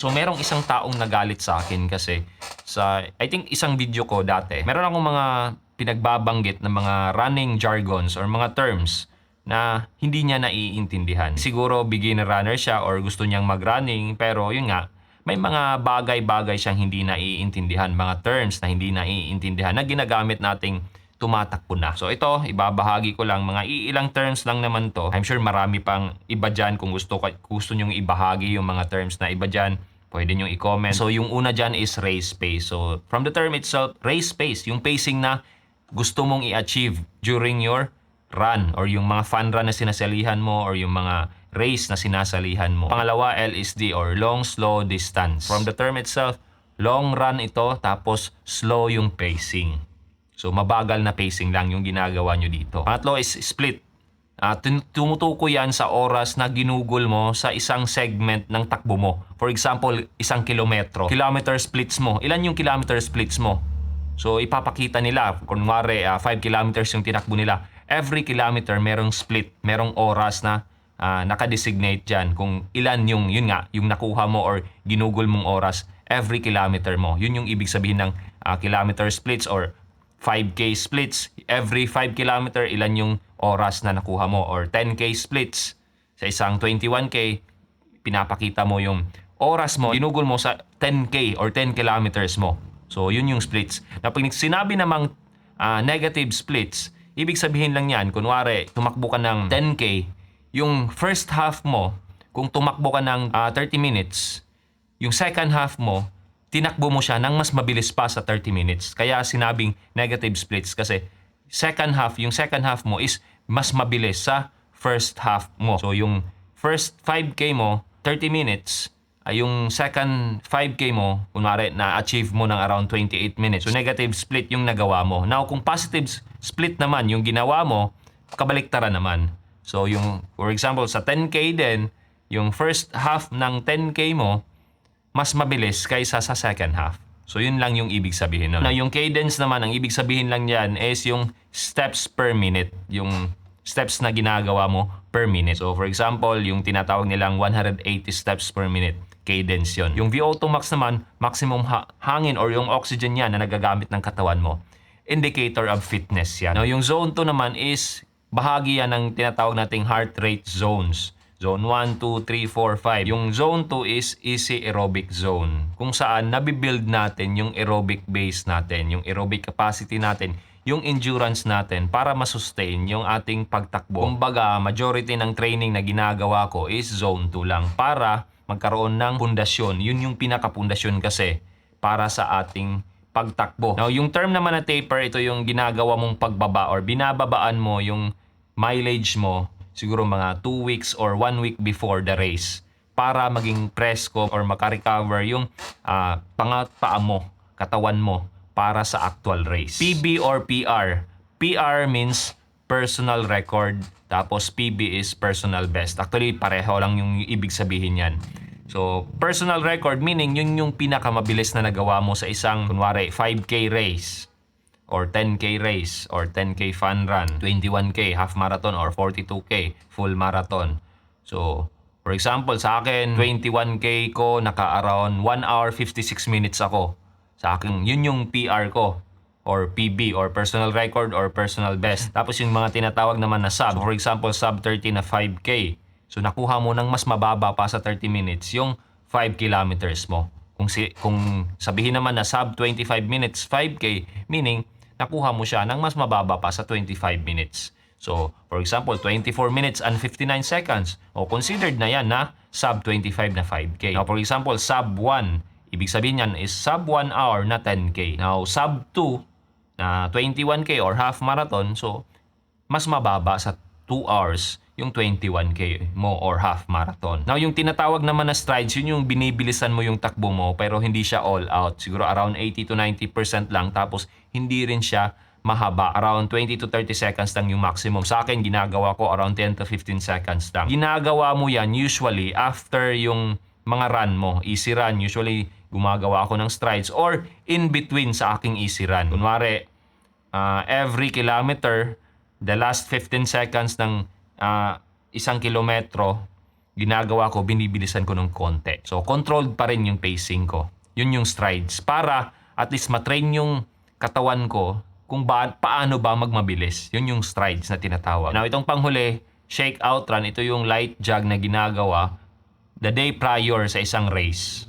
So merong isang taong nagalit sa akin kasi sa I think isang video ko dati, meron akong mga pinagbabanggit ng mga running jargons or mga terms na hindi niya naiintindihan. Siguro beginner runner siya or gusto niyang mag-running pero yun nga, may mga bagay-bagay siyang hindi naiintindihan, mga terms na hindi naiintindihan na ginagamit nating tumatakbo na. So ito, ibabahagi ko lang mga iilang terms lang naman to. I'm sure marami pang iba dyan kung gusto nyong ibahagi yung mga terms na iba dyan. Pwede nyo i-comment. So yung una dyan is race pace. So from the term itself, race pace, yung pacing na gusto mong i-achieve during your run or yung mga fun run na sinasalihan mo or yung mga race na sinasalihan mo. Pangalawa, LSD or long slow distance. From the term itself, long run ito tapos slow yung pacing. So mabagal na pacing lang yung ginagawa nyo dito. Pangatlo is split. Tumutukoy yan sa oras na ginugol mo sa isang segment ng takbo mo. For example, 1 kilometro. Kilometer splits mo. Ilan yung kilometer splits mo? So ipapakita nila, kunwari 5 kilometers yung tinakbo nila. Every kilometer merong split, merong oras na nakadesignate dyan kung ilan yung, yun nga, yung nakuha mo or ginugol mong oras every kilometer mo. Yun yung ibig sabihin ng kilometer splits or 5K splits. Every 5 kilometer, ilan yung oras na nakuha mo. Or 10K splits. Sa isang 21K, pinapakita mo yung oras mo, ginugol mo sa 10K or 10 kilometers mo. So, yun yung splits. Na pag sinabi namang negative splits, ibig sabihin lang yan, kunwari, tumakbo ka ng 10K, yung first half mo, kung tumakbo ka ng 30 minutes, yung second half mo, tinakbo mo siya ng mas mabilis pa sa 30 minutes. Kaya sinabing negative splits kasi yung second half mo is mas mabilis sa first half mo. So yung first 5K mo, 30 minutes, ay yung second 5K mo, kunwari na-achieve mo ng around 28 minutes. So negative split yung nagawa mo. Now kung positive split naman yung ginawa mo, kabaliktaran naman. So yung, for example, sa 10K din, yung first half ng 10K mo, mas mabilis kaysa sa second half. So yun lang yung ibig sabihin nun. Now yung cadence naman, ang ibig sabihin lang yan is yung steps per minute. Yung steps na ginagawa mo per minute. So for example, yung tinatawag nilang 180 steps per minute. Cadence yun. Yung VO2 max naman, maximum hangin or yung oxygen yan na nagagamit ng katawan mo. Indicator of fitness yan. Now yung zone 2 naman is bahagi yan ng tinatawag nating heart rate zones. Zone 1, 2, 3, 4, 5. Yung zone 2 is easy aerobic zone. Kung saan nabibuild natin yung aerobic base natin, yung aerobic capacity natin, yung endurance natin para masustain yung ating pagtakbo. Kumbaga, majority ng training na ginagawa ko is zone 2 lang para magkaroon ng pundasyon. Yun yung pinaka-pundasyon kasi para sa ating pagtakbo. Now, yung term naman na taper, ito yung ginagawa mong pagbaba or binababaan mo yung mileage mo siguro mga 2 weeks or 1 week before the race para maging presko or makarecover yung paa mo, katawan mo para sa actual race. PB or PR. PR means personal record, tapos PB is personal best. Actually, pareho lang yung ibig sabihin yan. So, personal record meaning yun yung pinakamabilis na nagawa mo sa isang, kunwari, 5K race or 10K race, or 10K fun run, 21K half marathon, or 42K full marathon. So, for example, sa akin, 21K ko, naka-around 1 hour 56 minutes ako. Sa akin, yun yung PR ko, or PB, or personal record, or personal best. Tapos yung mga tinatawag naman na sub. So, for example, sub 30 na 5K. So, nakuha mo ng mas mababa pa sa 30 minutes yung 5 kilometers mo. Kung sabihin naman na sub 25 minutes 5K, meaning nakuha mo siya ng mas mababa pa sa 25 minutes. So, for example, 24 minutes and 59 seconds. O considered na yan na sub 25 na 5K. Now, for example, sub 1, ibig sabihin yan is sub 1 hour na 10K. Now, sub 2 na 21K or half marathon, so mas mababa sa 2 hours yung 21K mo or half marathon. Now, yung tinatawag naman na strides, yun yung binibilisan mo yung takbo mo pero hindi siya all out. Siguro around 80 to 90% lang tapos hindi rin siya mahaba. Around 20 to 30 seconds lang yung maximum. Sa akin, ginagawa ko around 10 to 15 seconds lang. Ginagawa mo yan usually after yung mga run mo. Easy run, usually gumagawa ako ng strides or in between sa aking easy run. Kunwari, every kilometer, the last 15 seconds ng 1 kilometro, ginagawa ko, binibilisan ko ng konti. So, controlled pa rin yung pacing ko. Yun yung strides. Para at least matrain yung katawan ko kung paano ba magmabilis. Yun yung strides na tinatawag. Now, itong panghuli, shake out run, ito yung light jog na ginagawa the day prior sa isang race.